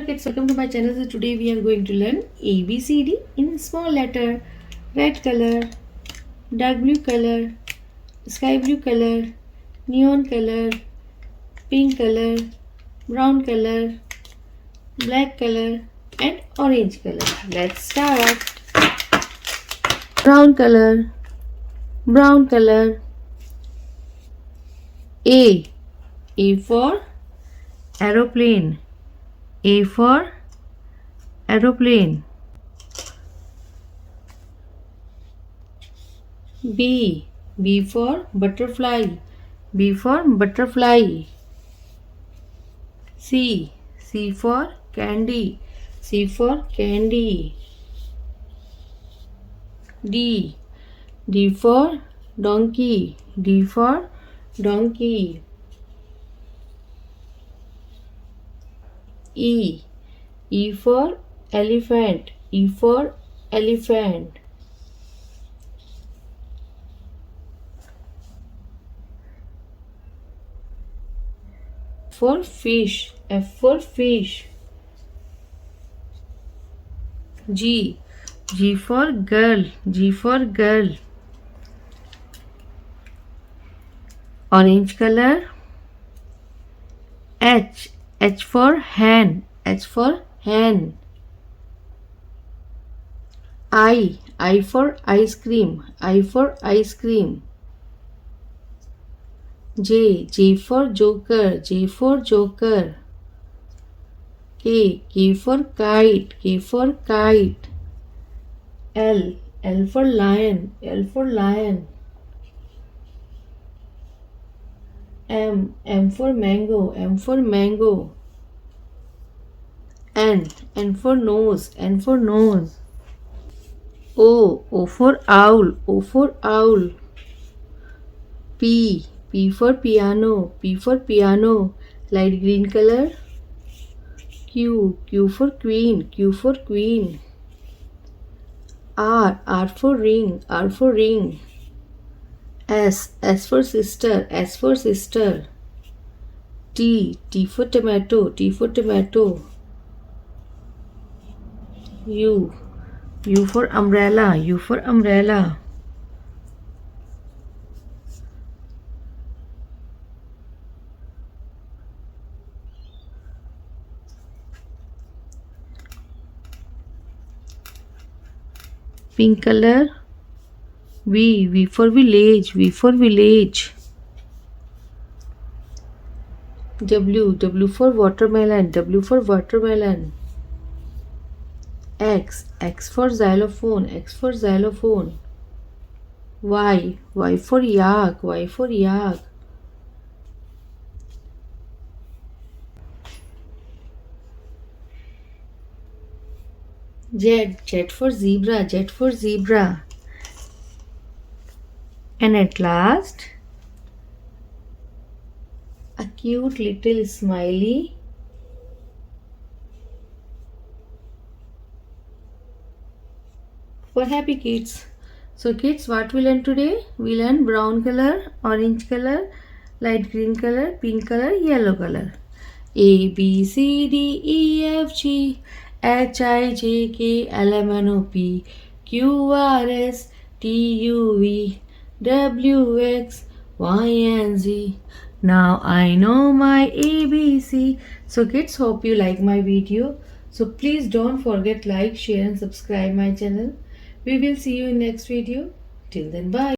Hello kids, welcome to my channel. So today we are going to learn ABCD in small letter. Red color, dark blue color, sky blue color, neon color, pink color, brown color, black color and orange color. Let's start. Brown color, brown color. A for aeroplane. A for aeroplane. B for butterfly. B for butterfly. C for candy. C for candy. D for donkey. D for donkey. E for elephant. E for elephant. For fish. F for fish. G for girl. G for girl. Orange color. H for hen. H for hen. I for ice cream. I for ice cream. J for joker. J for joker. K for kite. K for kite. L for lion. L for lion. M for mango. M for mango. N for nose. N for nose. O for owl. O for owl. P for piano. P for piano. Light green color. Q for queen. Q for queen. R for ring. R for ring. S for sister. S for sister. T for tomato. T for tomato. U for umbrella. U for umbrella. Pink color. V for village. V for village. W for watermelon. W for watermelon. X for xylophone. X for xylophone. Y for yak. Y for yak. Z for zebra. Z for zebra. And at last, a cute little smiley for happy kids. So kids, what we learn today? We learn brown color, orange color, light green color, pink color, yellow color. A, B, C, D, E, F, G, H, I, J, K, L, M, N, O, P, Q, R, S, T, U, V, W, X, Y, and Z. Now I know my ABC. So kids, hope you like my video. So please don't forget like, share and subscribe my channel. We will see you in next video. Till then, bye.